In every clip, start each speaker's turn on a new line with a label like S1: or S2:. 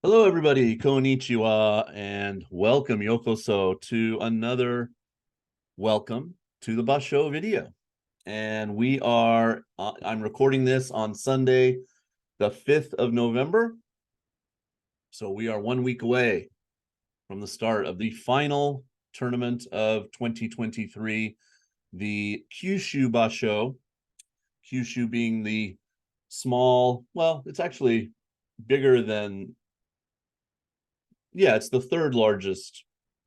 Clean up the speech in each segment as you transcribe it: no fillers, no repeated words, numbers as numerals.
S1: Hello, everybody. Konnichiwa, and welcome, yokoso, to another welcome to the basho video. And I'm recording this on Sunday, the 5th of November. So we are 1 week away from the start of the final tournament of 2023, the Kyushu Basho. Kyushu being the small, well, it's actually bigger than, yeah, it's the third largest,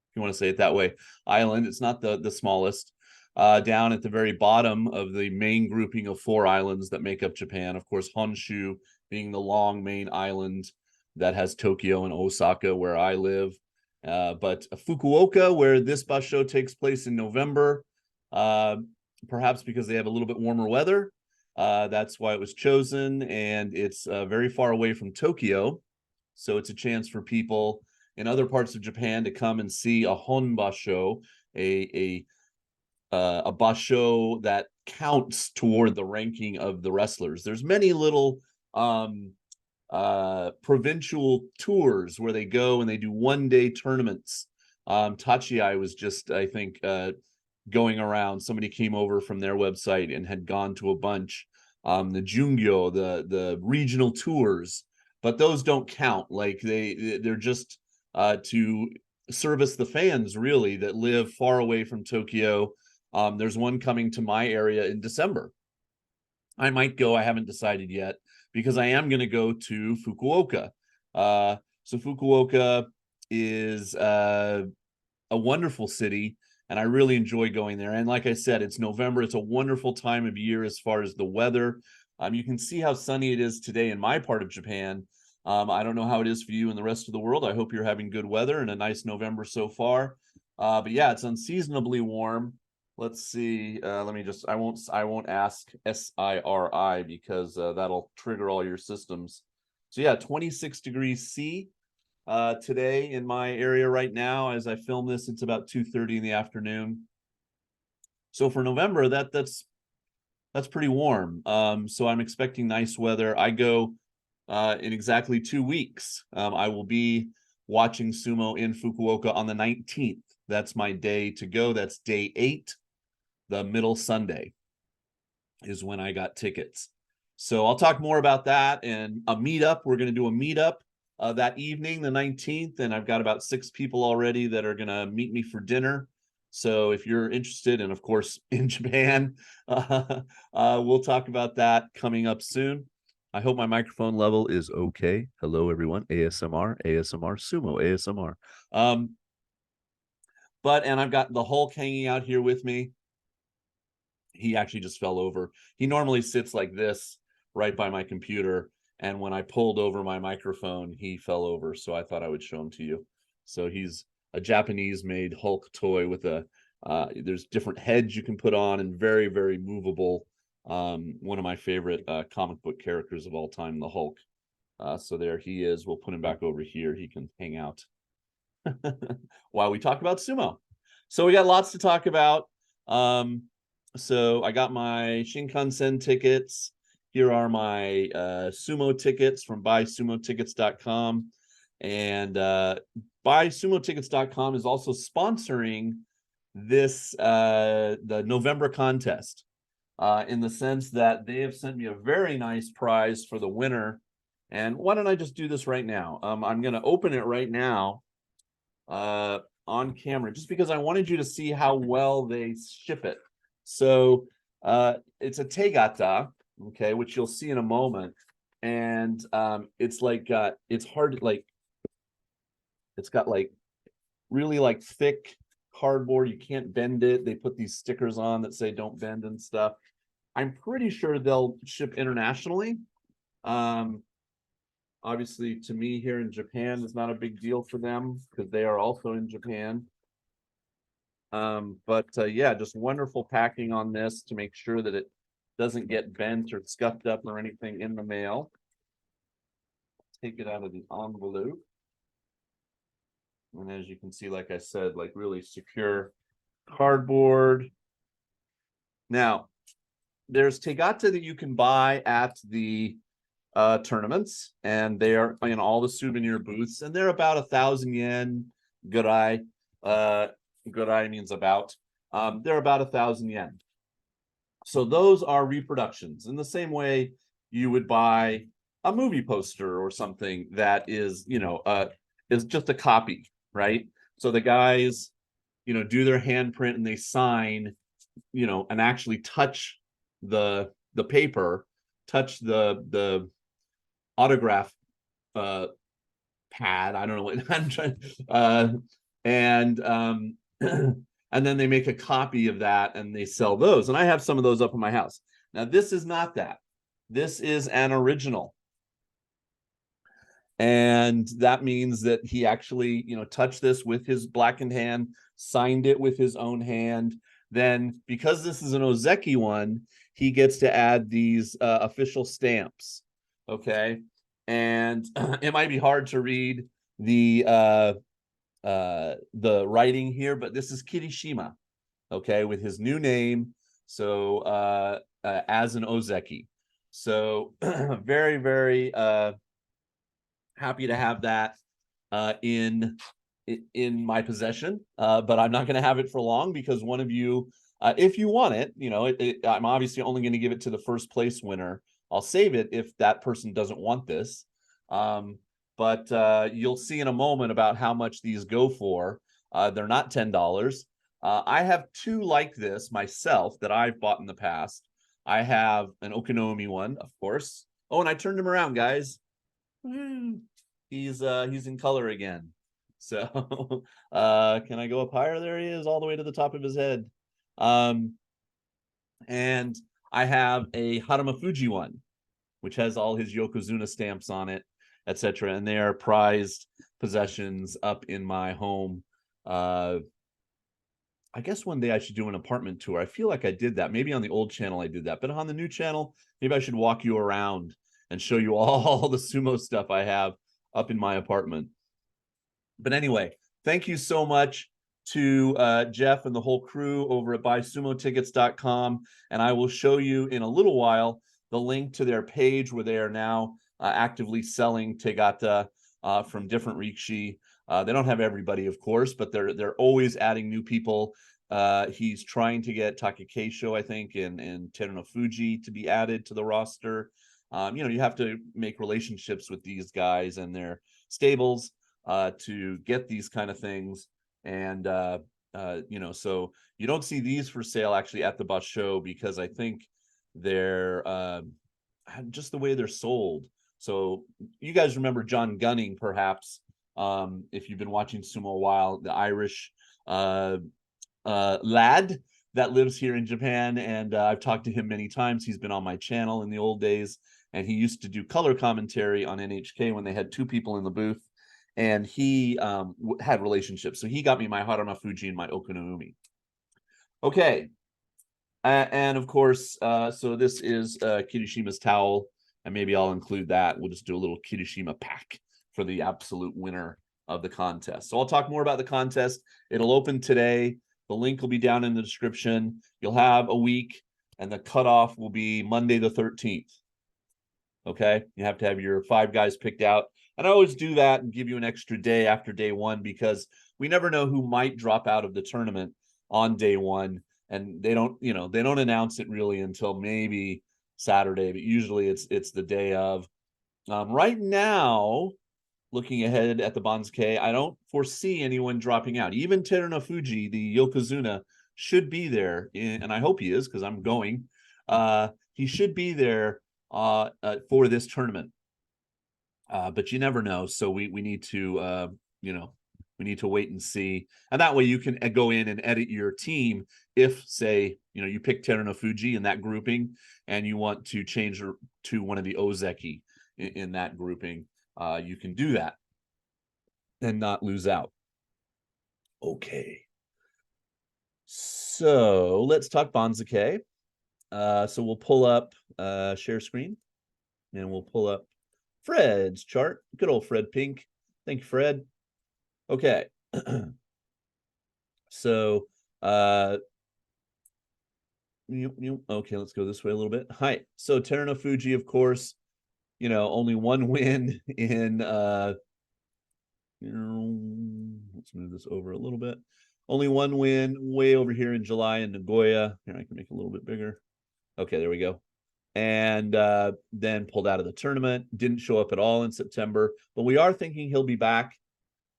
S1: if you want to say it that way, island. It's not the smallest. Down at the very bottom of the main grouping of four islands that make up Japan. Of course, Honshu being the long main island that has Tokyo and Osaka, where I live. But Fukuoka, where this basho takes place in November, perhaps because they have a little bit warmer weather. That's why it was chosen, and it's very far away from Tokyo. So it's a chance for people in other parts of Japan to come and see a hon basho, a basho that counts toward the ranking of the wrestlers. There's many little provincial tours where they go and they do 1 day tournaments. Tachiai was just, I think, going around. Somebody came over from their website and had gone to a bunch. The Jungyo, the regional tours, but those don't count. Like they're just to service the fans, really, that live far away from Tokyo. There's one coming to my area in December. I might go. I haven't decided yet because I am going to go to Fukuoka. So Fukuoka is a wonderful city, and I really enjoy going there. And like I said, it's November. It's a wonderful time of year as far as the weather. You can see how sunny it is today in my part of Japan. I don't know how it is for you in the rest of the world. I hope you're having good weather and a nice November so far. But yeah, it's unseasonably warm. Let's see. Let me just. I won't ask SIRI because that'll trigger all your systems. So yeah, 26 degrees C today in my area right now. As I film this, it's about 2:30 in the afternoon. So for November, that's pretty warm. So I'm expecting nice weather. I go in exactly 2 weeks. I will be watching sumo in Fukuoka on the 19th. That's my day to go. That's day 8. The middle Sunday is when I got tickets. So I'll talk more about that and a meetup. We're going to do a meetup that evening, the 19th, and I've got about 6 people already that are going to meet me for dinner. So if you're interested, and of course in Japan, we'll talk about that coming up soon. I hope my microphone level is okay. Hello, everyone. ASMR, ASMR, Sumo, ASMR. And I've got the Hulk hanging out here with me. He actually just fell over. He normally sits like this right by my computer. And when I pulled over my microphone, he fell over. So I thought I would show him to you. So he's a Japanese made Hulk toy with there's different heads you can put on and very, very movable. One of my favorite comic book characters of all time, the Hulk. So there he is. We'll put him back over here. He can hang out while we talk about sumo. So we got lots to talk about. So I got my Shinkansen tickets. Here are my sumo tickets from buysumotickets.com. And buysumotickets.com is also sponsoring this the November contest in the sense that they have sent me a very nice prize for the winner. And why don't I just do this right now? I'm going to open it right now on camera just because I wanted you to see how well they ship it. So it's a tegata, okay, which you'll see in a moment. And it's like it's hard, like it's got like really like thick cardboard. You can't bend it. They put these stickers on that say don't bend and stuff. I'm pretty sure they'll ship internationally. Obviously, to me here in Japan is not a big deal for them because they are also in Japan. Yeah, just wonderful packing on this to make sure that it doesn't get bent or scuffed up or anything in the mail. Take it out of the envelope. And as you can see, like I said, like really secure cardboard. Now, there's tegata that you can buy at the tournaments, and they are in all the souvenir booths, and they're about 1,000 yen. Gurai. Gurai means about. They're about 1,000 yen. So those are reproductions. In the same way you would buy a movie poster or something that is, is just a copy, right? So the guys, do their handprint and they sign, and actually touch the paper, touch the autograph pad. I don't know what I'm trying. And and then they make a copy of that and they sell those. And I have some of those up in my house. Now, this is not that. This is an original. And that means that he actually, touched this with his blackened hand, signed it with his own hand. Then, because this is an Ozeki one, he gets to add these official stamps. Okay. And it might be hard to read the writing here, but this is Kirishima, okay, with his new name. So as an Ozeki. So very, very happy to have that in my possession, but I'm not going to have it for long because one of you, if you want it, I'm obviously only going to give it to the first place winner. I'll save it if that person doesn't want this. But you'll see in a moment about how much these go for. They're not $10. I have two like this myself that I've bought in the past. I have an Okinomi one, of course. Oh, and I turned him around, guys. He's in color again. So can I go up higher? There he is, all the way to the top of his head. And I have a Harama Fuji one, which has all his Yokozuna stamps on it, etc. And they are prized possessions up in my home. I guess one day I should do an apartment tour. I feel like I did that. Maybe on the old channel I did that, but on the new channel, maybe I should walk you around and show you all the sumo stuff I have up in my apartment. But anyway, thank you so much to Jeff and the whole crew over at buysumotickets.com. And I will show you in a little while the link to their page where they are now actively selling Tegata from different Rikishi. They don't have everybody, of course, but they're always adding new people. He's trying to get Takekeisho, I think, and Terunofuji to be added to the roster. You have to make relationships with these guys and their stables to get these kind of things. And so you don't see these for sale actually at the basho because I think they're just the way they're sold. So you guys remember John Gunning, perhaps, if you've been watching sumo a while, the Irish lad that lives here in Japan, and I've talked to him many times. He's been on my channel in the old days, and he used to do color commentary on NHK when they had two people in the booth, and he had relationships. So he got me my Harama Fuji and my Okinoumi. Okay. And of course, so this is Kirishima's towel, and maybe I'll include that. We'll just do a little Kirishima pack for the absolute winner of the contest. So I'll talk more about the contest. It'll open today. The link will be down in the description. You'll have a week, and the cutoff will be Monday the 13th. Okay, you have to have your 5 guys picked out. And I always do that and give you an extra day after day 1 because we never know who might drop out of the tournament on day 1. And they don't announce it really until maybe Saturday, but usually it's the day of. Right now, looking ahead at the Banzuke, I don't foresee anyone dropping out. Even Terunofuji, the Yokozuna, should be there, and I hope he is because I'm going. He should be there for this tournament, but you never know. So we need to we need to wait and see, and that way you can go in and edit your team. If, say, you pick Terunofuji in that grouping, and you want to change to one of the Ozeki in that grouping, you can do that and not lose out. Okay, so let's talk Banzuke. So we'll pull up share screen, and we'll pull up Fred's chart. Good old Fred Pink. Thank you, Fred. Okay. So okay, let's go this way a little bit. Hi. So Terunofuji, of course, only one win in let's move this over a little bit. Only one win way over here in July in Nagoya. Here, I can make it a little bit bigger. Okay, there we go. And then pulled out of the tournament. Didn't show up at all in September. But we are thinking he'll be back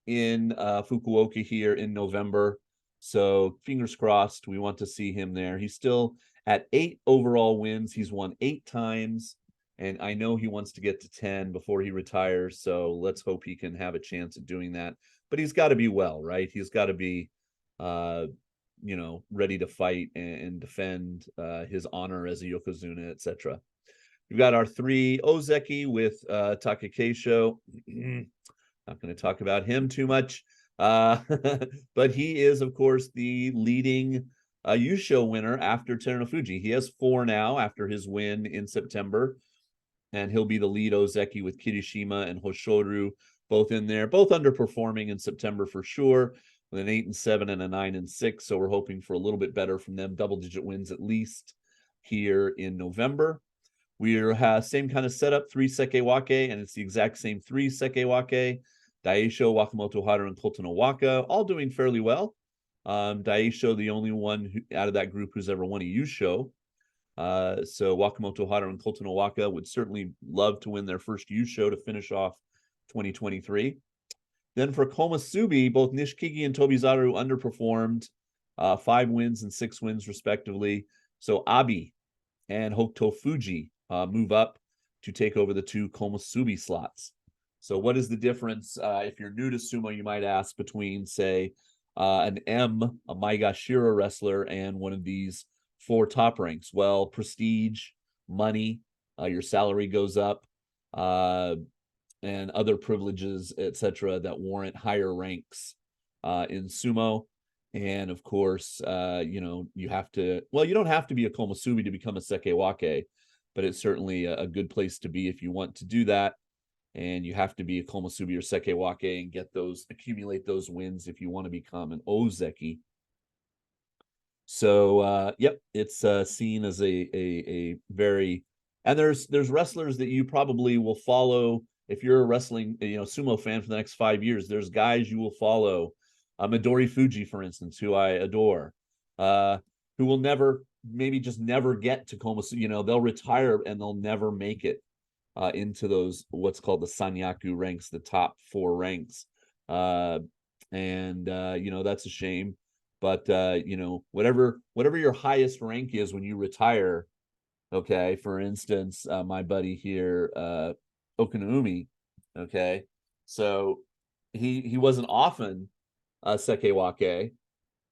S1: in Fukuoka here in November. So fingers crossed. We want to see him there. He's still at 8 overall wins. He's won 8 times. And I know he wants to get to 10 before he retires. So let's hope he can have a chance at doing that. But he's got to be well, right? He's got to be, ready to fight and defend his honor as a Yokozuna, etc. We've got our 3 Ozeki with Takakeisho. Not going to talk about him too much. But he is, of course, the leading Yusho winner after Terunofuji. He has 4 now after his win in September. And he'll be the lead Ozeki with Kirishima and Hoshoru both in there, both underperforming in September for sure, with an 8-7 and a 9-6. So we're hoping for a little bit better from them, double-digit wins at least here in November. We have same kind of setup, 3 Sekewake, and it's the exact same 3 Sekewake. Daisho, Wakamoto Haru, and Kotonowaka, all doing fairly well. Daisho, the only one out of that group who's ever won a Yusho. So Wakamoto Haru and Kotonowaka would certainly love to win their first Yusho to finish off 2023. Then for Komusubi, both Nishikigi and Tobizaru underperformed, 5 wins and 6 wins respectively. So Abi and Hokutofuji move up to take over the 2 Komusubi slots. So what is the difference, if you're new to sumo, you might ask, between, say, a Maegashira wrestler and one of these 4 top ranks? Well, prestige, money, your salary goes up, and other privileges, etc., that warrant higher ranks in sumo. And of course, you have to, well, you don't have to be a Komusubi to become a Sekewake, but it's certainly a good place to be if you want to do that. And you have to be a Komusubi or Sekewake and accumulate those wins if you want to become an Ozeki. So, yep, it's seen as a very, and there's wrestlers that you probably will follow if you're a wrestling, sumo fan for the next 5 years. There's guys you will follow, Midori Fuji, for instance, who I adore, who will never get to Komusubi. They'll retire and they'll never make it into those what's called the Sanyaku ranks, the top 4 ranks, and that's a shame. But whatever your highest rank is when you retire, okay. For instance, my buddy here, Okinaumi, okay. So he wasn't often Sekewake,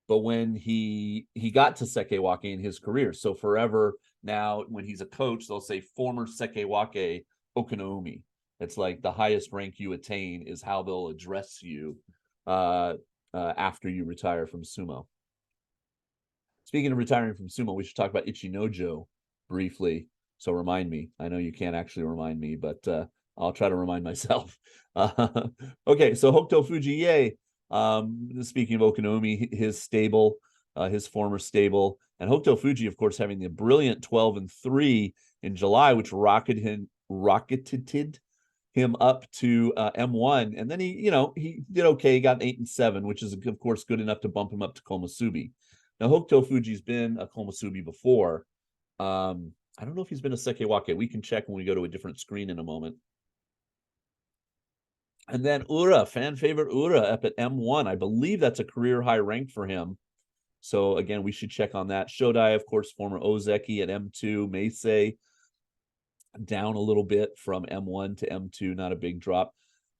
S1: but when he got to Sekewake in his career, so forever now, when he's a coach, they'll say former Sekewake Okinaumi. It's like the highest rank you attain is how they'll address you after you retire from sumo. Speaking of retiring from sumo, we should talk about Ichinojo briefly. So remind me. I know you can't actually remind me, but I'll try to remind myself. Okay, so Hokutofuji, yay. Speaking of Okinomi, his stable, his former stable, and Hokutofuji, of course, having the brilliant 12-3 in July, which rocketed him up to M1, and then he did okay. He got 8-7, which is of course good enough to bump him up to Komusubi. Now Hokutofuji's been a Komusubi before. I don't know if he's been a Sekewake. We can check when we go to a different screen in a moment. And then Ura, fan favorite Ura, up at M1. I believe that's a career high rank for him. So again, we should check on that. Shodai, of course, former Ozeki at M2. Meisei down a little bit from M1 to M2, not a big drop.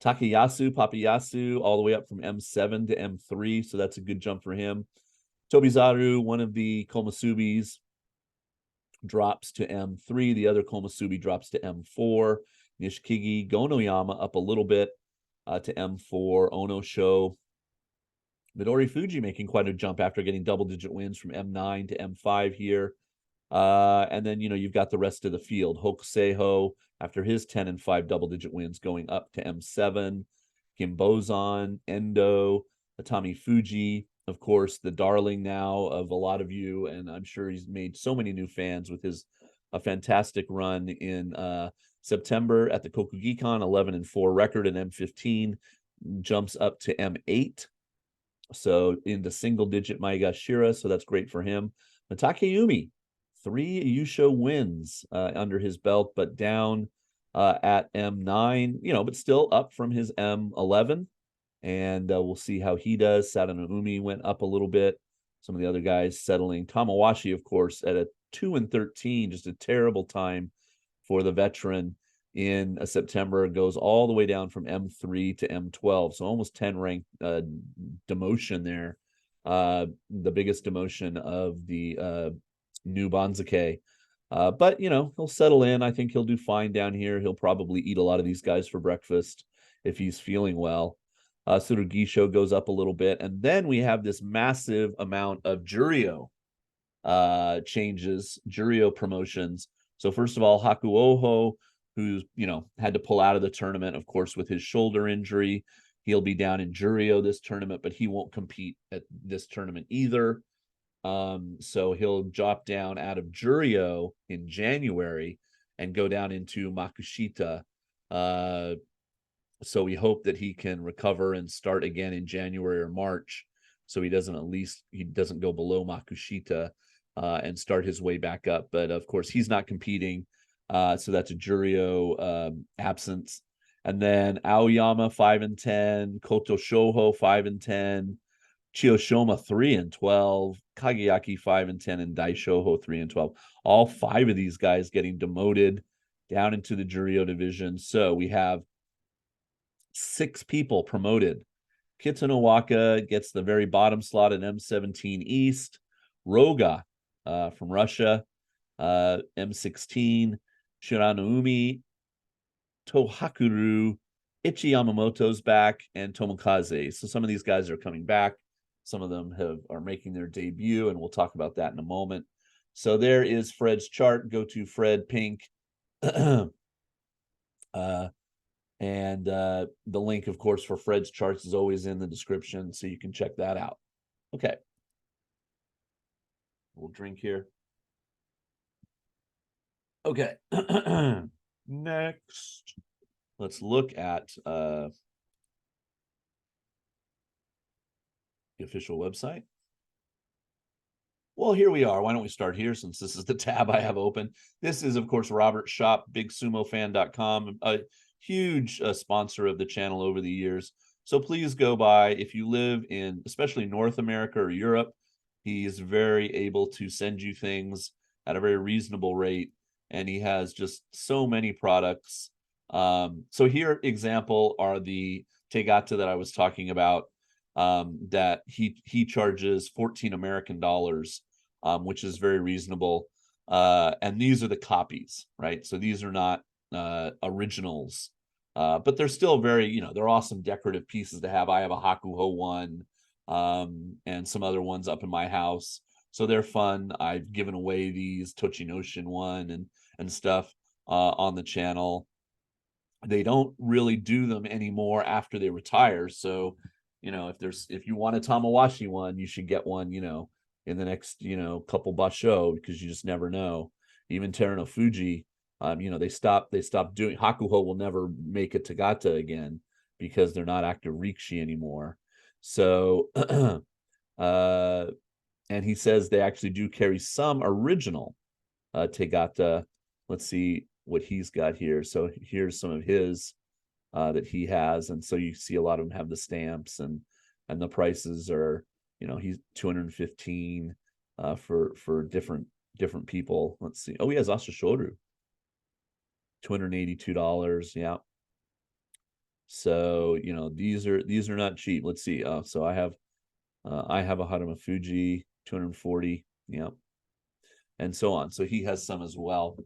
S1: Takayasu, Papayasu, all the way up from M7 to M3. So that's a good jump for him. Tobizaru, one of the Komusubis, drops to M3. The other Komusubi drops to M4. Nishikigi, Gonoyama up a little bit to M4. Ono Sho. Midori Fuji making quite a jump after getting double-digit wins from M9 to M5 here. And then, you've got the rest of the field. Hokuseiho, after his 10-5 double-digit wins, going up to M7. Kimbozan, Endo, Atami Fuji, of course, the darling now of a lot of you, and I'm sure he's made so many new fans with his a fantastic run in September at the Kokugikon, 11-4 record in M15, jumps up to M8. So into single digit Maegashira, so that's great for him. Takeyumi, 3 Yusho wins under his belt, but down at M9, but still up from his M11. And we'll see how he does. Sadanoumi went up a little bit. Some of the other guys settling. Tamawashi, of course, at a 2-13, just a terrible time for the veteran in September, goes all the way down from M3 to M12, so almost 10 rank demotion there, the biggest demotion of the new Banzuke. But he'll settle in. I think he'll do fine down here. He'll probably eat a lot of these guys for breakfast if he's feeling well. Tsurugisho goes up a little bit, and then we have this massive amount of Juryo changes, Juryo promotions. So first of all, Hakuoho, who's had to pull out of the tournament, of course, with his shoulder injury. He'll be down in Juryo this tournament, but he won't compete at this tournament either. So he'll drop down out of Juryo in January and go down into Makushita. So we hope that he can recover and start again in January or March, so he doesn't go below Makushita and start his way back up. But of course, he's not competing. So that's a Juryo absence. And then Aoyama 5-10, Koto Shoho 5-10, Chiyoshima 3-12, Kageyaki 5-10, and Daishoho 3-12. All 5 of these guys getting demoted down into the Juryo division. So we have 6 people promoted. Kitanowaka gets the very bottom slot in M17 East. Roga from Russia, M16. Shiranoumi, Tohakuru, Ichi Yamamoto's back, and Tomokaze. So some of these guys are coming back. Some of them are making their debut, and we'll talk about that in a moment. So there is Fred's chart. Go to Fred Pink. And the link, of course, for Fred's charts is always in the description, so you can check that out. Okay. We'll drink here. Okay. Next, let's look at the official website. Well, here we are. Why don't we start here, since this is the tab I have open. This is, of course, Robert's shop, bigsumofan.com, a huge sponsor of the channel over the years. So please go by. If you live in especially North America or Europe, he is very able to send you things at a very reasonable rate, and he has just so many products. So here, example, are the Tegata that I was talking about, that he charges 14 American dollars, which is very reasonable. And these are the copies, right? So these are not originals, but they're still very, they're awesome decorative pieces to have. I have a Hakuho one, and some other ones up in my house, so they're fun. I've given away these Tochinoshin one and stuff on the channel. They don't really do them anymore after they retire. So, if you want a Tamawashi one, you should get one, in the next, couple basho, because you just never know. Even Terano Fuji, they stopped doing. Hakuho will never make a Tagata again because they're not active Rikshi anymore. So, and he says they actually do carry some original Tegata. Let's see what he's got here. So here's some of his that he has, and so you see a lot of them have the stamps, and the prices are, he's 215 for different people. Let's see. Oh, he has Asashoru, $282. Yeah. So these are not cheap. Let's see. So I have a Haruma Fuji, 240. Yeah, and so on. So he has some as well.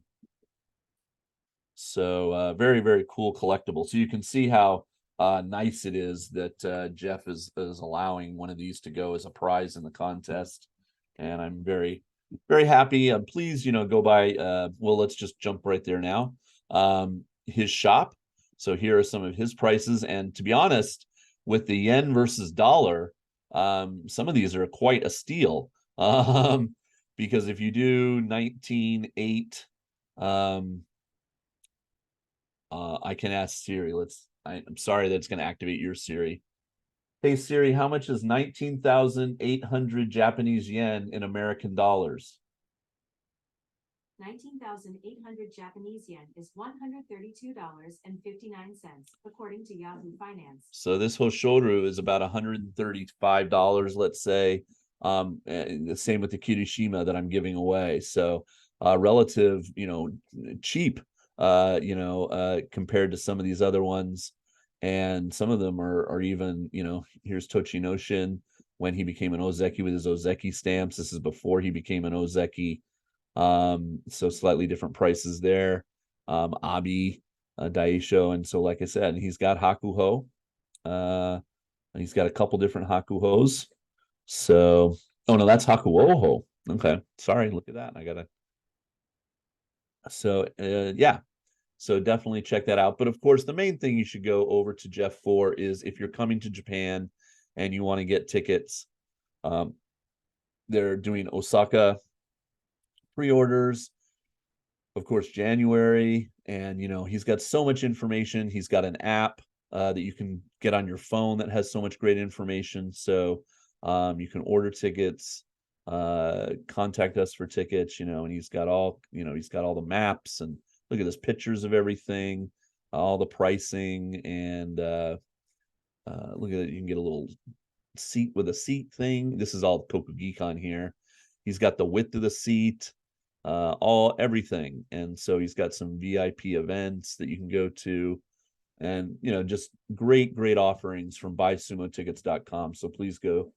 S1: So very, very cool collectible. So you can see how nice it is that Jeff is allowing one of these to go as a prize in the contest, and I'm very, very happy. Please, go by. Well, let's just jump right there now. His shop. So here are some of his prices, and to be honest, with the yen versus dollar, some of these are quite a steal. Because if you do 19.8 I can ask Siri. I'm sorry that's going to activate your Siri. Hey Siri, how much is 19,800 Japanese yen in American dollars?
S2: 19,800 Japanese yen is $132.59, according to Yahoo Finance.
S1: So this Hoshoru is about $135, let's say. The same with the Kirishima that I'm giving away. So relative, cheap, compared to some of these other ones. And some of them are even, here's Tochinoshin when he became an Ozeki with his Ozeki stamps. This is before he became an Ozeki. So slightly different prices there. Abi, Daisho, and so like I said, he's got Hakuho. And he's got a couple different Hakuhos. So, oh no, that's Hakuoho. Okay, sorry, look at that. I gotta. So, yeah. So definitely check that out. But of course, the main thing you should go over to Jeff for is if you're coming to Japan and you want to get tickets. They're doing Osaka pre-orders, of course, January, and he's got so much information. He's got an app that you can get on your phone that has so much great information. So you can order tickets, contact us for tickets, and he's got all the maps, and look at this, pictures of everything, all the pricing, and look at it. You can get a little seat with a seat thing. This is all Kokugikon here. He's got the width of the seat, everything. And so he's got some VIP events that you can go to, and just great offerings from buysumotickets.com. So please go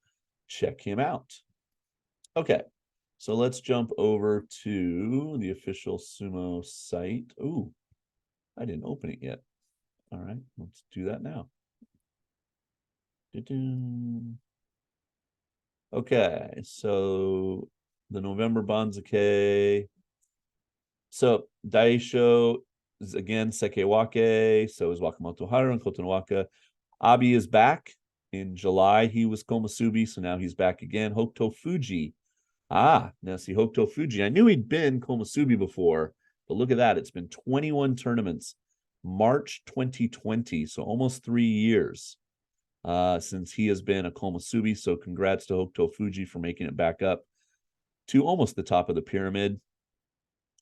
S1: check him out. Okay, so let's jump over to the official sumo site. Ooh, I didn't open it yet. All right, let's do that now. Okay, so the November Banzuke. So Daisho is again Sekewake, so is Wakamoto Haru and Kotonowaka. Abi is back. In July, he was Komusubi, so now he's back again. Hokuto Fuji. Now see Hokuto Fuji. I knew he'd been Komusubi before, but look at that. It's been 21 tournaments. March 2020, so almost 3 years since he has been a Komusubi. So congrats to Hokuto Fuji for making it back up to almost the top of the pyramid.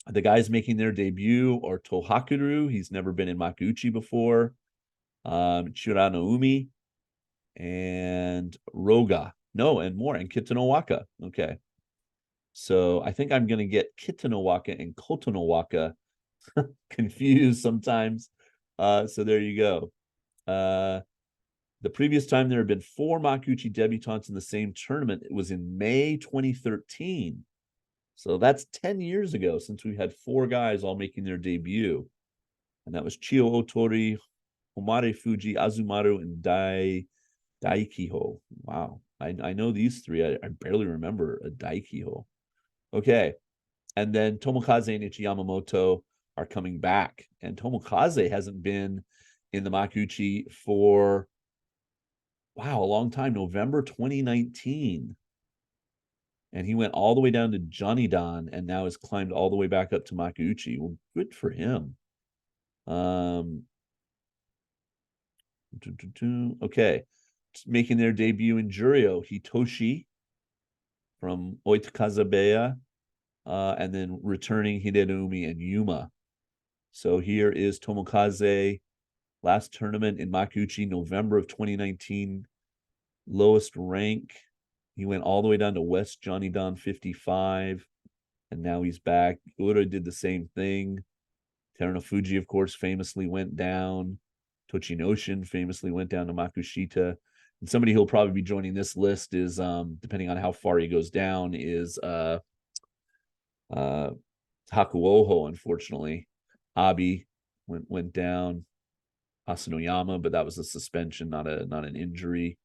S1: The guys making their debut are Tohakuru. He's never been in Makuuchi before. Chiranoumi and Roga. No, and more. And Kitanowaka. Okay. So I think I'm going to get Kitanowaka and Kotonowaka confused sometimes. So there you go. The previous time there had been 4 Makuuchi debutantes in the same tournament. It was in May 2013. So that's 10 years ago since we had 4 guys all making their debut. And that was Chio Otori, Homare Fuji, Azumaru, and Daikiho. Wow. I know these 3. I barely remember a Daikiho. Okay. And then Tomokaze and Ichi Yamamoto are coming back. And Tomokaze hasn't been in the Makuuchi for, a long time. November 2019. And he went all the way down to Johnny Don and now has climbed all the way back up to Makuuchi. Well, good for him. Okay. Making their debut in Juryo, Hitoshi from Oitakazabeya, and then returning Hidenumi and Yuma. So here is Tomokaze, last tournament in Makuuchi, November of 2019, lowest rank. He went all the way down to West Johnny Don 55, and now he's back. Ura did the same thing. Terunofuji, of course, famously went down. Tochinoshin famously went down to Makushita. And somebody who'll probably be joining this list is, depending on how far he goes down, is Hakuoho, unfortunately. Abi went down. Asanoyama, but that was a suspension, not an injury.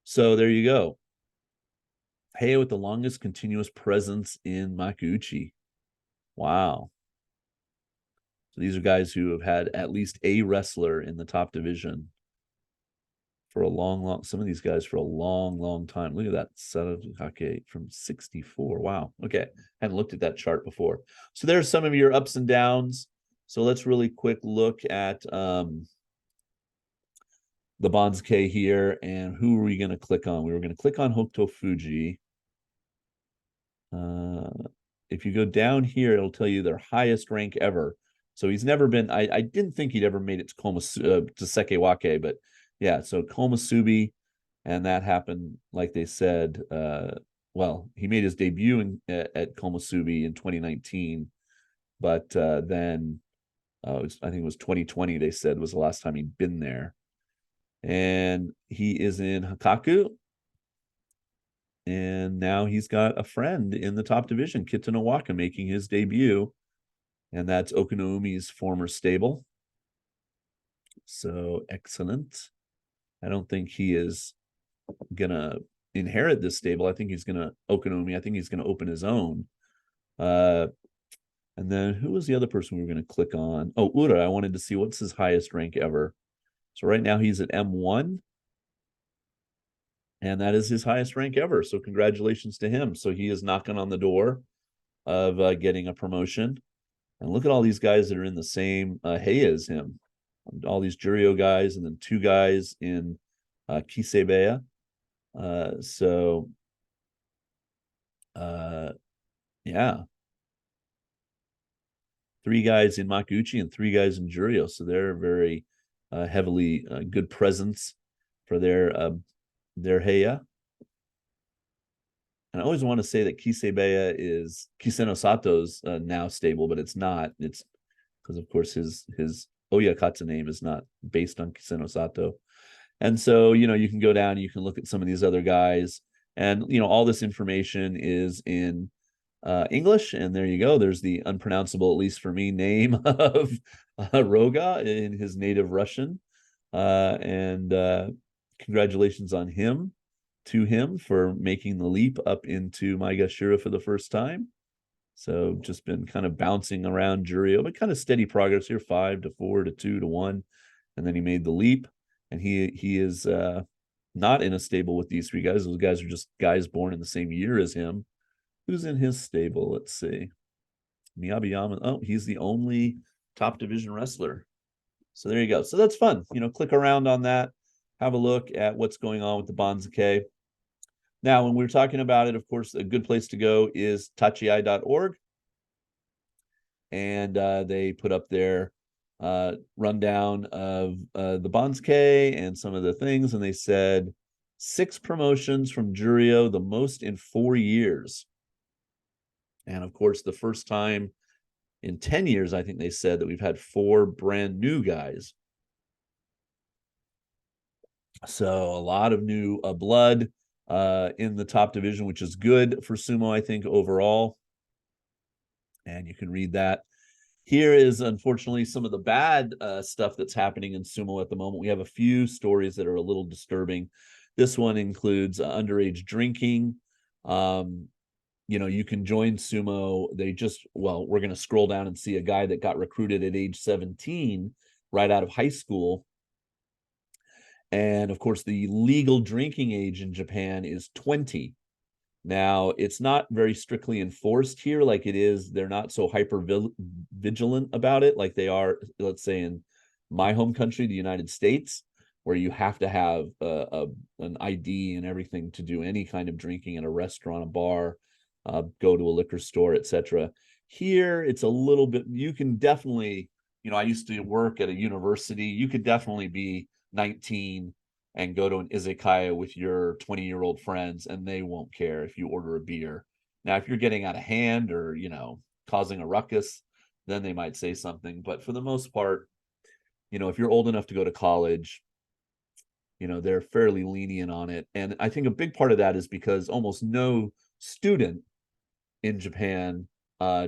S1: So there you go. Heiau with the longest continuous presence in Makuuchi. Wow. So these are guys who have had at least a wrestler in the top division for a long, some of these guys for a long time. Look at that Sarahake from 64. Wow. Okay. Hadn't looked at that chart before. So there's some of your ups and downs. So let's really quick look at the Banzuke here. And who are we going to click on? We were going to click on Hokuto Fuji. If you go down here, it'll tell you their highest rank ever. So he's never been, I didn't think he'd ever made it to to Sekewake, but yeah, so Komusubi, and that happened, like they said, well, he made his debut at Komusubi in 2019, but then I think it was 2020, they said was the last time he'd been there. And he is in Hakaku, and now he's got a friend in the top division, Kitanowaka, making his debut, and that's Okunoumi's former stable. So excellent. I don't think he is gonna inherit this stable. I think he's gonna Okunoumi. I think he's gonna open his own. And then who was the other person we were gonna click on? Oh, Ura. I wanted to see what's his highest rank ever. So right now he's at M1. And that is his highest rank ever. So congratulations to him. So he is knocking on the door of getting a promotion. And look at all these guys that are in the same hay as him. All these Jurio guys, and then 2 guys in Kisebeya. Yeah. 3 guys in Makuuchi and 3 guys in Jurio. So they're very heavily good presence for their heya. And I always want to say that Kisebeya is Kiseno Sato's now stable, but it's not. It's because, of course, his Oyakatsu name is not based on Kiseno Sato. And so, you can go down and you can look at some of these other guys. And, all this information is in English. And there you go. There's the unpronounceable, at least for me, name of Roga in his native Russian. And congratulations on him, to him, for making the leap up into Maegashira for the first time. So just been kind of bouncing around Jurio, but kind of steady progress here, 5 to 4 to 2 to 1. And then he made the leap. And he is not in a stable with these 3 guys. Those guys are just guys born in the same year as him. Who's in his stable? Let's see. Miyabiyama. Oh, he's the only top division wrestler. So there you go. So that's fun. Click around on that. Have a look at what's going on with the Banzuke. Now, when we're talking about it, of course, a good place to go is tachiai.org. And they put up their rundown of the Banzuke and some of the things. And they said 6 promotions from Jurio, the most in 4 years. And of course, the first time in 10 years, I think they said that we've had 4 brand new guys. So a lot of new blood in the top division, which is good for sumo, I think, overall. And you can read that. Here is, unfortunately, some of the bad stuff that's happening in sumo at the moment. We have a few stories that are a little disturbing. This one includes underage drinking. You can join sumo. We're going to scroll down and see a guy that got recruited at age 17 right out of high school. And of course, the legal drinking age in Japan is 20. Now, it's not very strictly enforced here like it is. They're not so hyper vigilant about it like they are, let's say, in my home country, the United States, where you have to have an ID and everything to do any kind of drinking at a restaurant, a bar, go to a liquor store, etc. Here, it's a little bit, you can definitely, I used to work at a university. You could definitely be 19 and go to an izakaya with your 20-year-old friends, and they won't care if you order a beer. Now, if you're getting out of hand or, causing a ruckus, then they might say something. But for the most part, if you're old enough to go to college, they're fairly lenient on it. And I think a big part of that is because almost no student in Japan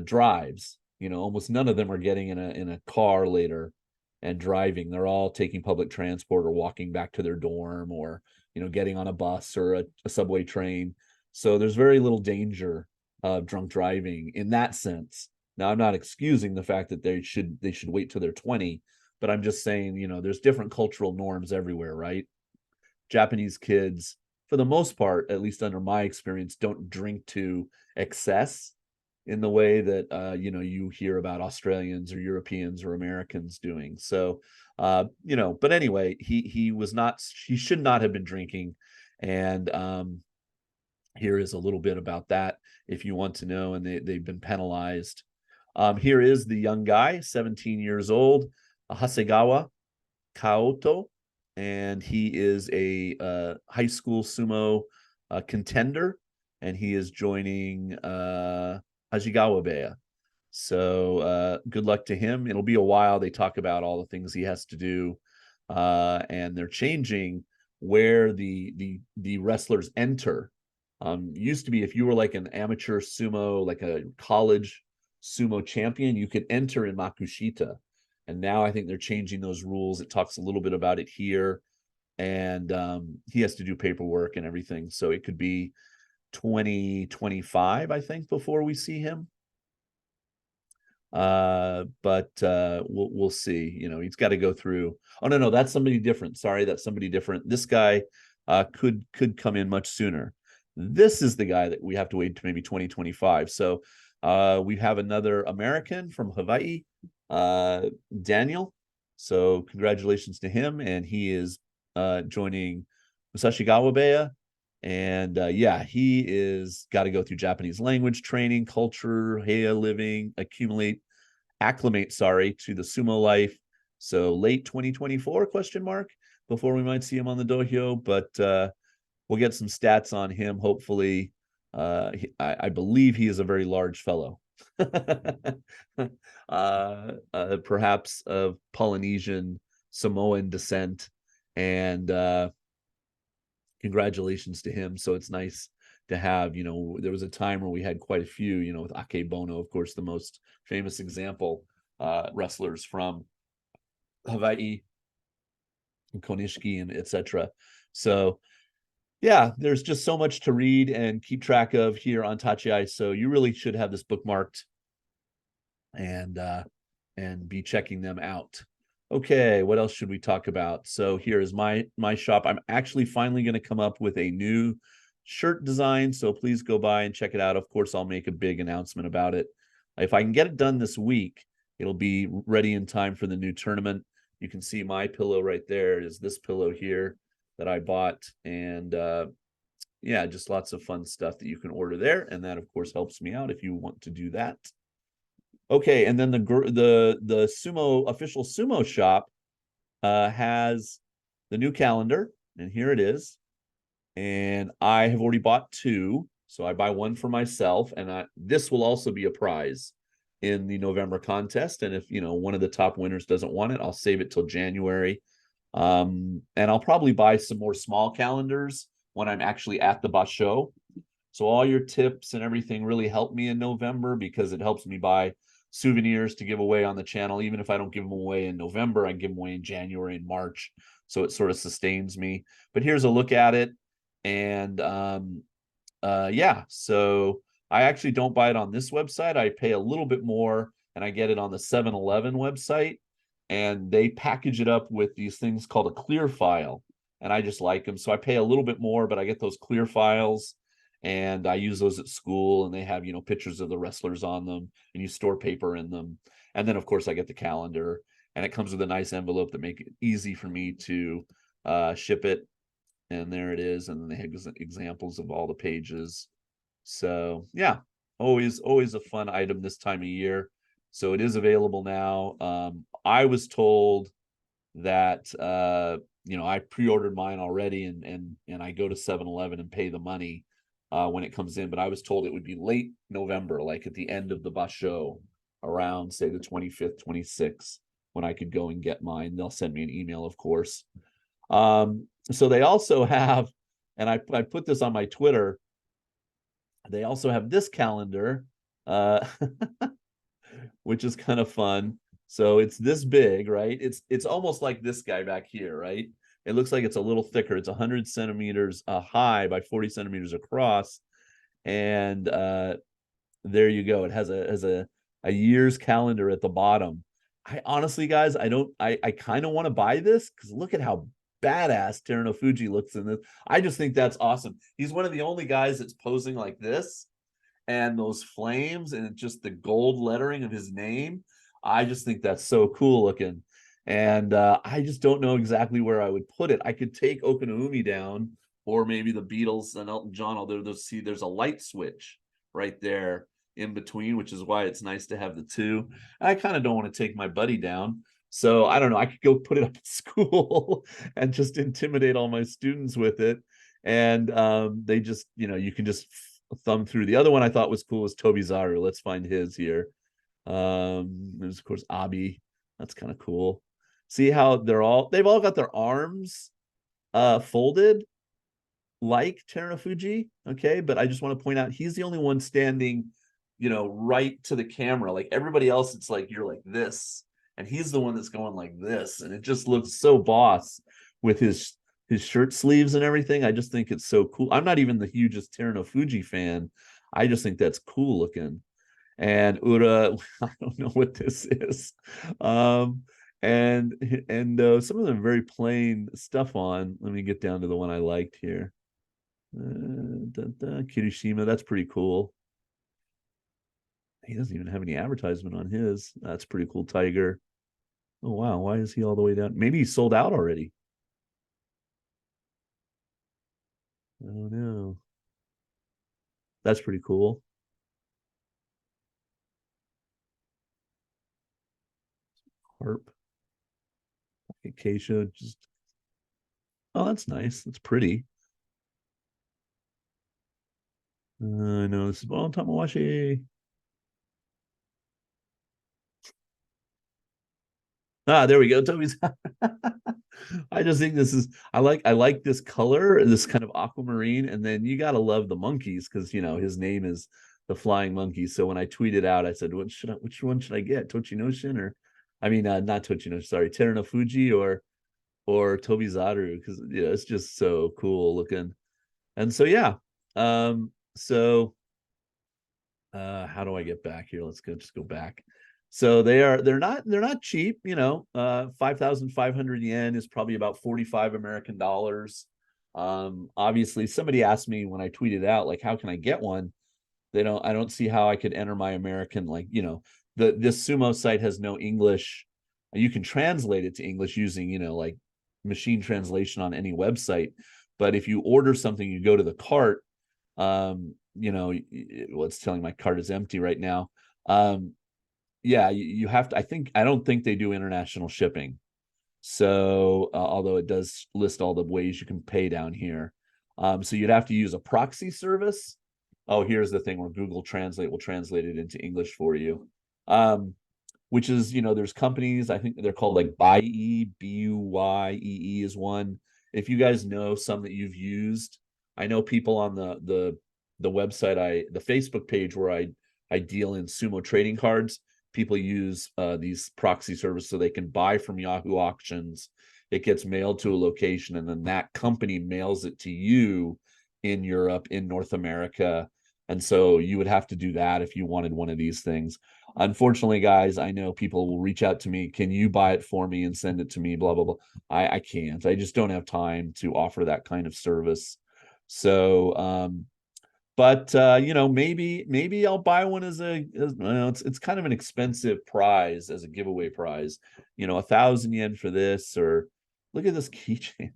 S1: drives. Almost none of them are getting in a car later and driving. They're all taking public transport or walking back to their dorm, or getting on a bus or a subway train. So there's very little danger of drunk driving in that sense. Now, I'm not excusing the fact that they should wait till they're 20, but I'm just saying, there's different cultural norms everywhere, right? Japanese kids, for the most part, at least under my experience, don't drink to excess in the way that you hear about Australians or Europeans or Americans doing. So but anyway, he should not have been drinking. And here is a little bit about that if you want to know, and they've been penalized. Here is the young guy, 17 years old, Hasegawa Kaoto, and he is a high school sumo contender, and he is joining Hajigawa Beya. So good luck to him. It'll be a while. They talk about all the things he has to do, and they're changing where the wrestlers enter. Used to be if you were like an amateur sumo, like a college sumo champion, you could enter in Makushita. And now I think they're changing those rules. It talks a little bit about it here. And he has to do paperwork and everything. So it could be 2025, I think, before we see him. But we'll see. He's got to go through. Oh no, that's somebody different. Sorry, that's somebody different. This guy could come in much sooner. This is the guy that we have to wait to maybe 2025. So we have another American from Hawaii, Daniel. So congratulations to him, and he is joining Musashigawa Beya. And he is got to go through Japanese language training, culture, heia living, acclimate to the sumo life. So late 2024 question mark before we might see him on the dohyo, but we'll get some stats on him. Hopefully, I believe he is a very large fellow, perhaps of Polynesian Samoan descent, and congratulations to him. So it's nice to have, there was a time where we had quite a few, with Akebono, of course, the most famous example, wrestlers from Hawaii, and Konishiki, and etc. So yeah, there's just so much to read and keep track of here on Tachiai. So you really should have this bookmarked and be checking them out. Okay, what else should we talk about? So here is my shop. I'm actually finally going to come up with a new shirt design, so please go by and check it out. Of course, I'll make a big announcement about it. If I can get it done this week, it'll be ready in time for the new tournament. You can see my pillow right there is this pillow here that I bought, and just lots of fun stuff that you can order there, and that of course helps me out if you want to do that. Okay, and then the sumo official sumo shop has the new calendar, and here it is. And I have already bought two, so I buy one for myself, and this will also be a prize in the November contest. And if one of the top winners doesn't want it, I'll save it till January. And I'll probably buy some more small calendars when I'm actually at the basho. So all your tips and everything really help me in November, because it helps me buy souvenirs to give away on the channel. Even if I don't give them away in November, I give them away in January and March. So it sort of sustains me. But here's a look at it. And so I actually don't buy it on this website. I pay a little bit more, and I get it on the 7-Eleven website. And they package it up with these things called a clear file. And I just like them. So I pay a little bit more, but I get those clear files. And I use those at school, and they have, pictures of the wrestlers on them, and you store paper in them. And then, of course, I get the calendar, and it comes with a nice envelope that make it easy for me to ship it. And there it is. And then they have examples of all the pages. So yeah, always a fun item this time of year. So it is available now. I was told that I pre-ordered mine already, and I go to 7-Eleven and pay the money when it comes in, but I was told it would be late November, like at the end of the basho, around say the 25th, 26th, when I could go and get mine. They'll send me an email, of course. So they also have, and I put this on my Twitter, they also have this calendar, which is kind of fun. So it's this big, right? It's almost like this guy back here, right? It looks like it's a little thicker. It's 100 centimeters high by 40 centimeters across. And there you go. It has a year's calendar at the bottom. I honestly, guys, I kind of want to buy this, because look at how badass Terunofuji looks in this. I just think that's awesome. He's one of the only guys that's posing like this, and those flames and just the gold lettering of his name. I just think that's so cool looking. And I just don't know exactly where I would put it. I could take Okinaumi down, or maybe the Beatles and Elton John. Although see, there's a light switch right there in between, which is why it's nice to have the two. I kind of don't want to take my buddy down. So I don't know. I could go put it up at school and just intimidate all my students with it. And they just, you can just thumb through. The other one I thought was cool was Tobizaru. Let's find his here. There's of course Abi. That's kind of cool. See how they've all got their arms folded like Terunofuji. Okay, but I just want to point out he's the only one standing, right to the camera. Like everybody else, it's like you're like this, and he's the one that's going like this, and it just looks so boss with his shirt sleeves and everything. I just think it's so cool. I'm not even the hugest Terunofuji fan. I just think that's cool looking. And Ura, I don't know what this is. And some of them very plain stuff on. Let me get down to the one I liked here. Kirishima, that's pretty cool. He doesn't even have any advertisement on his. That's pretty cool. Tiger. Oh wow, why is he all the way down? Maybe he sold out already. Oh no. That's pretty cool. Harp. Acacia, just oh, that's nice. That's pretty. I know this is Tamawashi. Ah, there we go. Toby's. I just think this is I like this color, this kind of aquamarine, and then you gotta love the monkeys because his name is the flying monkey. So when I tweeted out, I said, which one should I get? Tochinoshin or I mean not Tochinoshin, sorry, Terunofuji or Tobizaru, because it's just so cool looking. And so yeah. So how do I get back here? Let's just go back. So they're not cheap, 5,500 yen is probably about 45 American dollars. Obviously somebody asked me when I tweeted out, like, how can I get one? I don't see how I could enter my American, like, this sumo site has no English. You can translate it to English using, like machine translation on any website. But if you order something, you go to the cart, it's telling my cart is empty right now. Yeah, you have to, I don't think they do international shipping. So, although it does list all the ways you can pay down here. So you'd have to use a proxy service. Oh, here's the thing where Google Translate will translate it into English for you. Which is, there's companies, I think they're called like Buyee, Buyee is one. If you guys know some that you've used, I know people on the website, the Facebook page where I deal in sumo trading cards, people use these proxy services so they can buy from Yahoo auctions. It gets mailed to a location, and then that company mails it to you in Europe, in North America. And so you would have to do that if you wanted one of these things. Unfortunately, guys, I know people will reach out to me. Can you buy it for me and send it to me? Blah, blah, blah. I can't. I just don't have time to offer that kind of service. So, but maybe I'll buy one as it's kind of an expensive prize as a giveaway prize. 1,000 yen for this, or look at this keychain.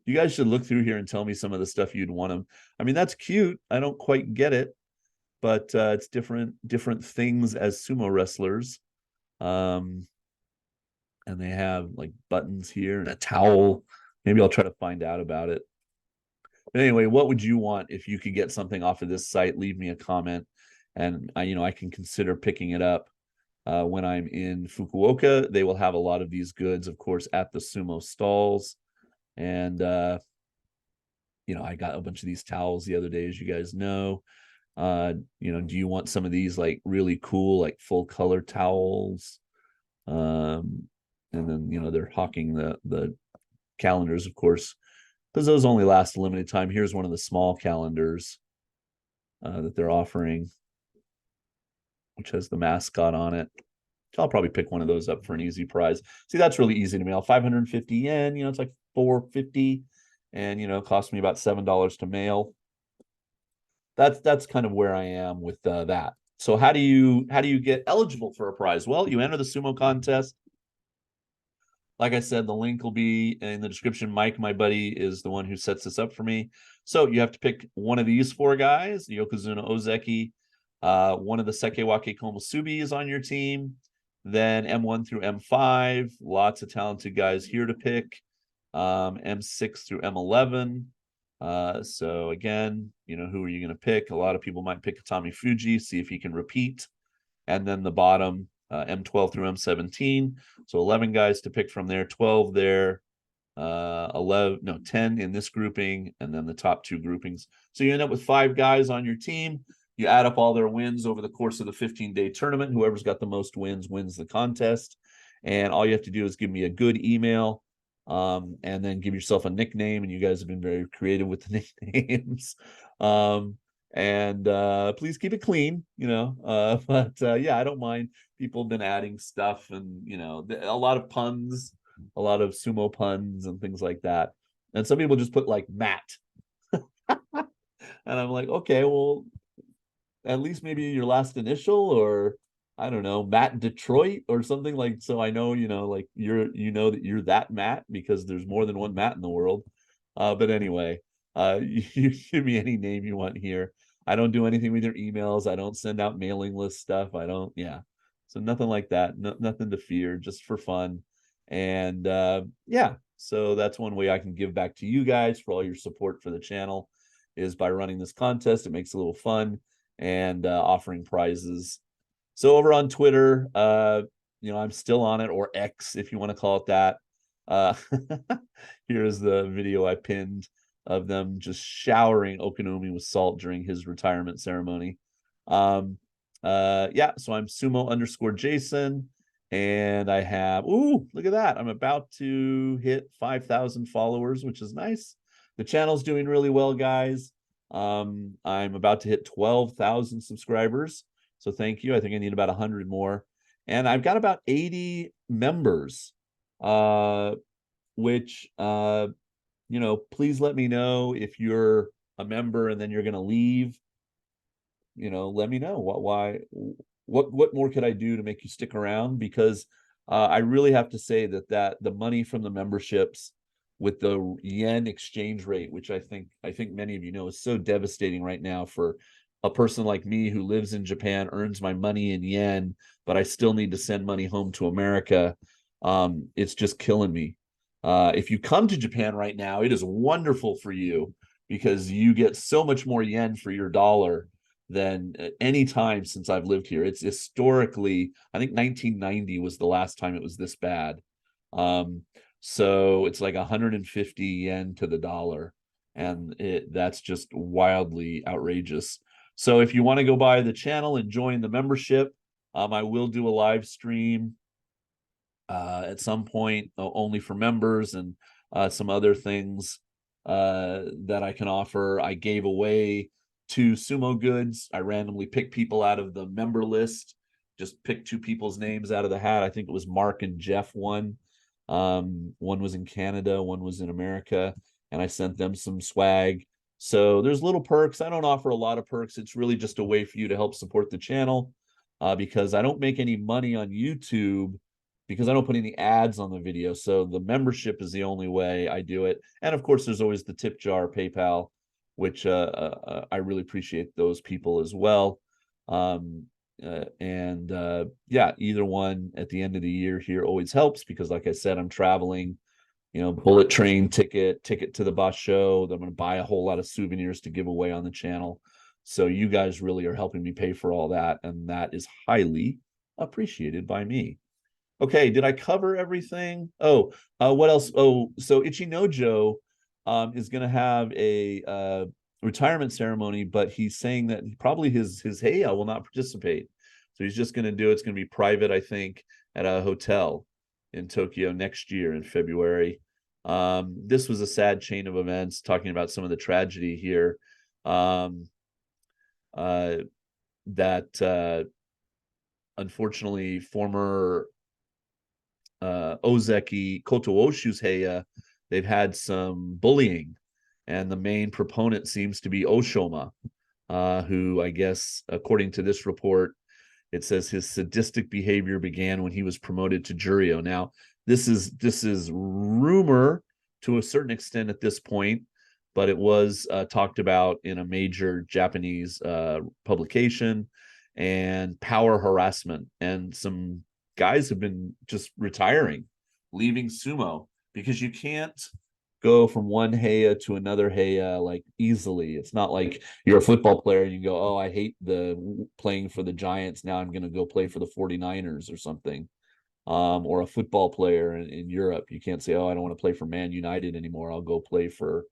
S1: You guys should look through here and tell me some of the stuff you'd want them. I mean, that's cute. I don't quite get it, but it's different things as sumo wrestlers. And they have like buttons here and a towel. Maybe I'll try to find out about it. But anyway, what would you want if you could get something off of this site? Leave me a comment, and I can consider picking it up. When I'm in Fukuoka, they will have a lot of these goods, of course, at the sumo stalls. And I got a bunch of these towels the other day, as you guys know. Do you want some of these like really cool, like full color towels? And then they're hawking the calendars, of course, because those only last a limited time. Here's one of the small calendars that they're offering, which has the mascot on it. I'll probably pick one of those up for an easy prize. See, that's really easy to mail. 550 yen, it's like 450, and it cost me about $7 to mail. That's kind of where I am with that. So how do you get eligible for a prize? Well, you enter the sumo contest. Like I said, the link will be in the description. Mike, my buddy, is the one who sets this up for me. So you have to pick one of these four guys, the Yokozuna Ozeki. One of the Sekewake Komusubi is on your team. Then M1 through M5, lots of talented guys here to pick. M6 through M11. So again, who are you going to pick? A lot of people might pick Atami Fuji, see if he can repeat. And then the bottom, M12 through M17. So 11 guys to pick from there, 12 there, 10 in this grouping, and then the top two groupings. So you end up with 5 guys on your team. You add up all their wins over the course of the 15-day tournament. Whoever's got the most wins wins the contest. And all you have to do is give me a good email, and then give yourself a nickname. And you guys have been very creative with the nicknames. And please keep it clean, but yeah, I don't mind. People have been adding stuff, and a lot of puns, a lot of sumo puns and things like that. And some people just put like Matt. And I'm like, okay, well, at least maybe your last initial, or I don't know, Matt Detroit or something, like, so I know, like that you're that Matt, because there's more than one Matt in the world. But anyway, you give me any name you want here. I don't do anything with your emails. I don't send out mailing list stuff. I don't, yeah. So nothing like that. Nothing to fear, just for fun. And yeah, so that's one way I can give back to you guys for all your support for the channel, is by running this contest. It makes it a little fun, and offering prizes. So over on Twitter, I'm still on it, or X, if you want to call it that. Here's the video I pinned of them just showering Okinomi with salt during his retirement ceremony. Yeah, so I'm sumo_Jason, and I have, look at that, I'm about to hit 5,000 followers, which is nice. The channel's doing really well, guys. I'm about to hit 12,000 subscribers, so thank you. I think I need about 100 more, and I've got about 80 members, which please let me know if you're a member and then you're going to leave. Let me know what more could I do to make you stick around, because I really have to say that the money from the memberships, with the yen exchange rate, which I think many of you know is so devastating right now for a person like me who lives in Japan, earns my money in yen, but I still need to send money home to America. It's just killing me. If you come to Japan right now, it is wonderful for you, because you get so much more yen for your dollar than any time since I've lived here. It's historically, I think 1990 was the last time it was this bad. So it's like 150 yen to the dollar, and that's just wildly outrageous. So if you want to go by the channel and join the membership, I will do a live stream at some point, only for members, and some other things that I can offer. I gave away 2 sumo goods. I randomly picked people out of the member list, just picked 2 people's names out of the hat. I think it was Mark and Jeff one. One was in Canada, one was in America, and I sent them some swag. So there's little perks. I don't offer a lot of perks. It's really just a way for you to help support the channel, because I don't make any money on YouTube, because I don't put any ads on the video. So the membership is the only way I do it. And of course, there's always the tip jar, PayPal, which I really appreciate those people as well. Yeah, either one at the end of the year here always helps, because like I said, I'm traveling, bullet train ticket to the basho. I'm going to buy a whole lot of souvenirs to give away on the channel. So you guys really are helping me pay for all that, and that is highly appreciated by me. Okay, did I cover everything? Oh, what else? Oh, so Ichinojo is going to have a retirement ceremony, but he's saying that probably his Heiya will not participate. So he's just going to do it's going to be private, I think, at a hotel in Tokyo next year in February. This was a sad chain of events, talking about some of the tragedy here. That unfortunately, former Ozeki Kotooshu's Heya, they've had some bullying, and the main proponent seems to be Oshoma, who I guess, according to this report, it says his sadistic behavior began when he was promoted to Juryo. Now, this is rumor to a certain extent at this point, but it was talked about in a major Japanese publication, and power harassment, and some guys have been just retiring, leaving sumo, because you can't go from one heya to another heya like easily. It's not like you're a football player and you go, oh, I hate the playing for the Giants, now I'm going to go play for the 49ers or something. Or a football player in Europe, you can't say, oh, I don't want to play for Man United anymore, I'll go play for,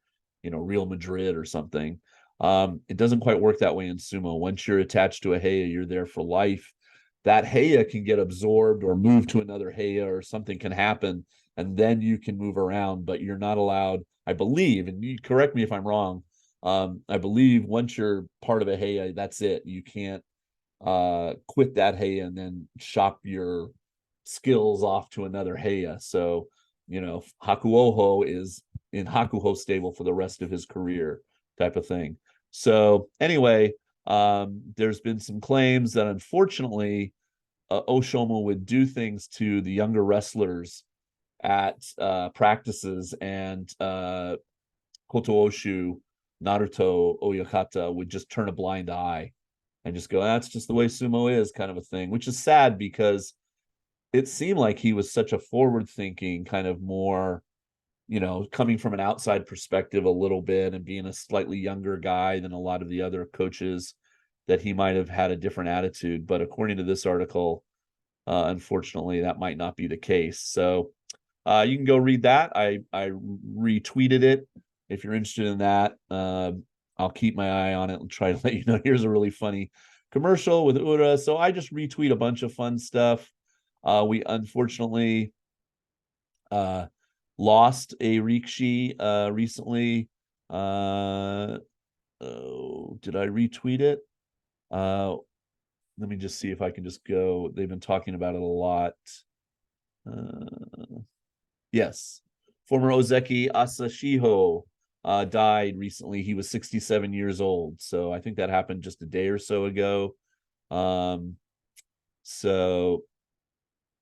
S1: Real Madrid or something. It doesn't quite work that way in sumo. Once you're attached to a heya, you're there for life. That heya can get absorbed or move to another heya, or something can happen, and then you can move around, but you're not allowed, I believe, and you correct me if I'm wrong, I believe once you're part of a heya, that's it. You can't quit that heya and then shop your skills off to another heya. So, Hakuoho is in Hakuho stable for the rest of his career, type of thing. So anyway, there's been some claims that unfortunately Oshoma would do things to the younger wrestlers at practices, and Kotooshu Naruto Oyakata would just turn a blind eye and just go, that's just the way sumo is, kind of a thing, which is sad because it seemed like he was such a forward thinking, kind of more, coming from an outside perspective a little bit, and being a slightly younger guy than a lot of the other coaches, that he might have had a different attitude. But according to this article, unfortunately, that might not be the case. So you can go read that. I retweeted it. If you're interested in that, I'll keep my eye on it and try to let you know. Here's a really funny commercial with Ura. So I just retweet a bunch of fun stuff. We unfortunately lost a Rikshi recently. Oh, did I retweet it? Let me just see if I can just go. They've been talking about it a lot. Yes. Former Ozeki Asashiho died recently. He was 67 years old. So I think that happened just a day or so ago. So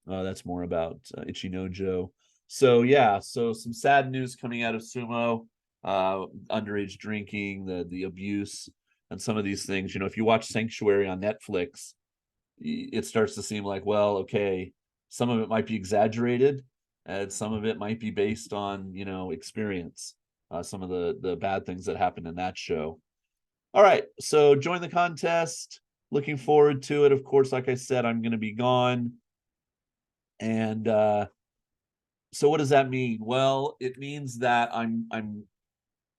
S1: that's more about Ichinojo. So yeah, so some sad news coming out of sumo, underage drinking, the abuse, and some of these things. If you watch Sanctuary on Netflix, it starts to seem like, well, okay, some of it might be exaggerated, and some of it might be based on experience. Some of the bad things that happened in that show. All right, so join the contest. Looking forward to it. Of course, like I said, I'm going to be gone. And so what does that mean? Well, it means that I'm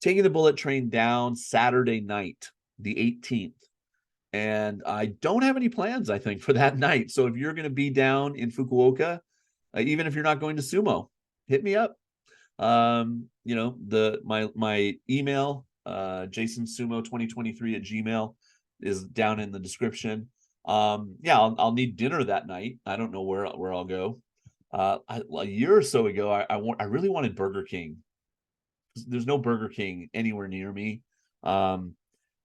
S1: taking the bullet train down Saturday night, the 18th. And I don't have any plans, I think, for that night. So if you're going to be down in Fukuoka, even if you're not going to sumo, hit me up. My email, jasonsumo2023@gmail, is down in the description. Yeah, I'll need dinner that night. I don't know where I'll go. A year or so ago, I really wanted Burger King. There's no Burger King anywhere near me. And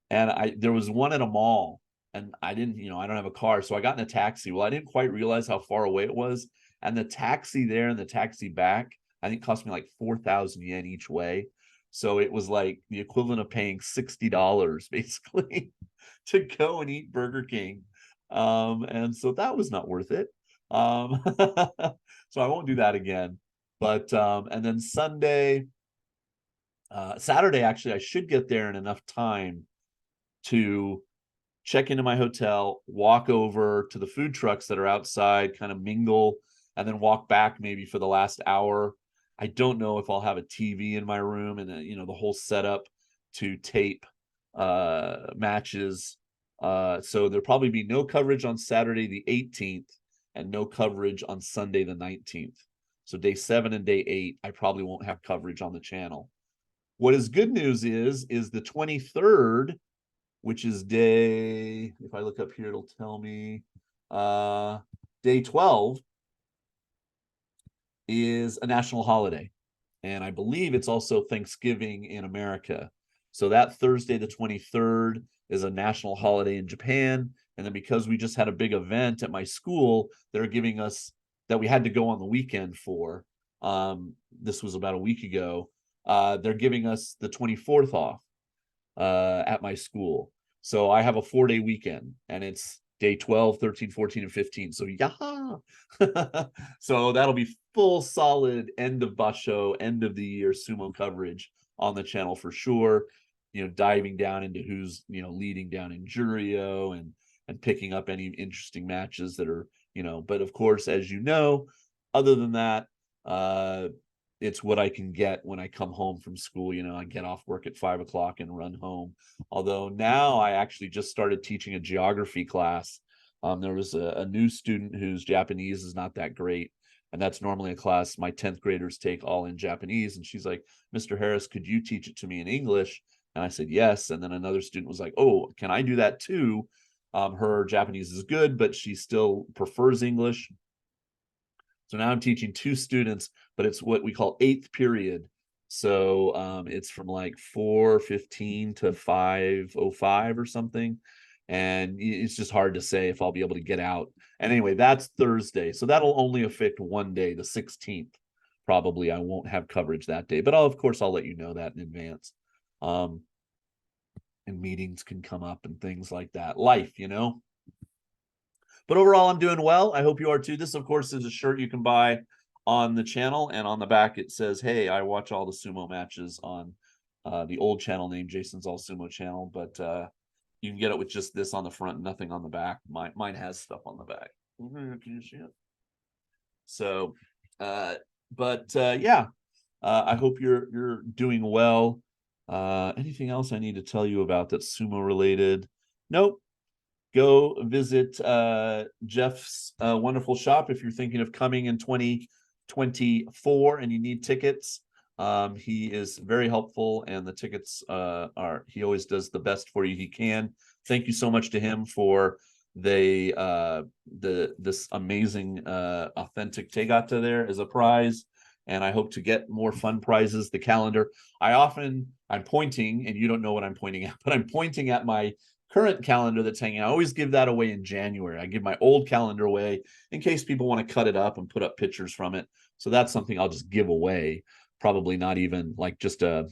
S1: there was one at a mall, and I didn't, I don't have a car, so I got in a taxi. Well, I didn't quite realize how far away it was, and the taxi there and the taxi back, I think, cost me like 4,000 yen each way. So it was like the equivalent of paying $60 basically to go and eat Burger King. And so that was not worth it. So I won't do that again. But and then Saturday, actually, I should get there in enough time to check into my hotel, walk over to the food trucks that are outside, kind of mingle, and then walk back maybe for the last hour. I don't know if I'll have a TV in my room and the whole setup to tape matches. So there'll probably be no coverage on Saturday the 18th and no coverage on Sunday the 19th. So day 7 and day 8, I probably won't have coverage on the channel. What is good news is the 23rd, which is day, if I look up here, it'll tell me, Day 12 is a national holiday. And I believe it's also Thanksgiving in America. So that Thursday, the 23rd, is a national holiday in Japan. And then because we just had a big event at my school, they're giving us that we had to go on the weekend for. This was about a week ago. They're giving us the 24th off at my school. So I have a 4-day weekend and it's day 12, 13, 14, and 15. So yeah. So that'll be full solid end of basho, end of the year sumo coverage on the channel for sure. You know, diving down into who's, you know, leading down in Jurio and picking up any interesting matches that are, you know, but of course, as you know, other than that, it's what I can get when I come home from school. You know, I get off work at 5 o'clock and run home. Although now I actually just started teaching a geography class. There was a new student whose Japanese is not that great. And that's normally a class my 10th graders take all in Japanese. And she's like, Mr. Harris, could you teach it to me in English? And I said, yes. And then another student was like, oh, can I do that too? Her Japanese is good, but she still prefers English. So now I'm teaching 2 students, but it's what we call 8th period. So it's from like 4:15 to 5:05 or something. And it's just hard to say if I'll be able to get out. And anyway, that's Thursday. So that'll only affect one day, the 16th. Probably I won't have coverage that day, but of course I'll let you know that in advance. And meetings can come up and things like that. Life, you know. But overall, I'm doing well. I hope you are too. This, of course, is a shirt you can buy on the channel. And on the back, it says, hey, I watch all the sumo matches on the old channel named Jason's All Sumo channel. But you can get it with just this on the front, nothing on the back. Mine has stuff on the back. Can you see it? So, yeah, I hope you're doing well. Anything else I need to tell you about that's sumo related? Nope. Go visit Jeff's wonderful shop if you're thinking of coming in 2024 and you need tickets. He is very helpful, and the tickets he always does the best for you he can. Thank you so much to him for this amazing authentic tegata there as a prize. And I hope to get more fun prizes. The calendar. I'm pointing, and you don't know what I'm pointing at, but I'm pointing at my current calendar that's hanging. I always give that away in January. I give my old calendar away in case people want to cut it up and put up pictures from it. So that's something I'll just give away. Probably not even like just a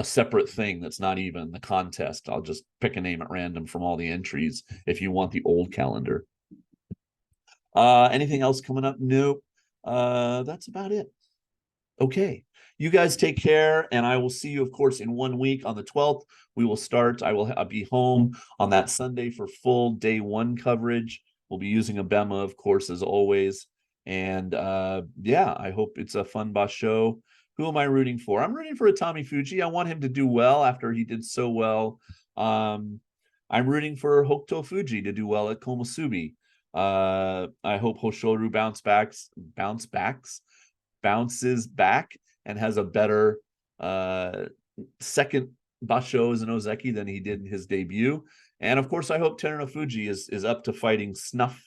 S1: separate thing that's not even the contest. I'll just pick a name at random from all the entries if you want the old calendar. Anything else coming up? Nope. That's about it. Okay. You guys take care, and I will see you, of course, in 1 week on the 12th. We will start. I'll be home on that Sunday for full day 1 coverage. We'll be using a Bema, of course, as always. And yeah, I hope it's a fun basho. Who am I rooting for? I'm rooting for Atami Fuji. I want him to do well after he did so well. I'm rooting for Hokuto Fuji to do well at Komusubi. I hope Hoshoru bounces back and has a better second basho as an ozeki than he did in his debut. And of course, I hope Teruno Fuji is up to fighting snuff,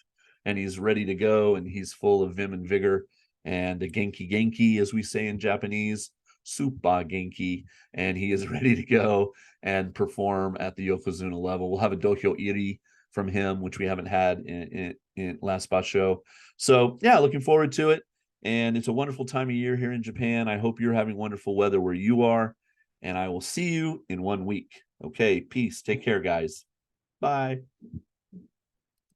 S1: and he's ready to go, and he's full of vim and vigor, and a genki, as we say in Japanese, super genki, and he is ready to go and perform at the Yokozuna level. We'll have a dohyo iri from him, which we haven't had in last basho. So yeah, looking forward to it. And it's a wonderful time of year here in Japan. I hope you're having wonderful weather where you are. And I will see you in 1 week. Okay, peace. Take care, guys. Bye.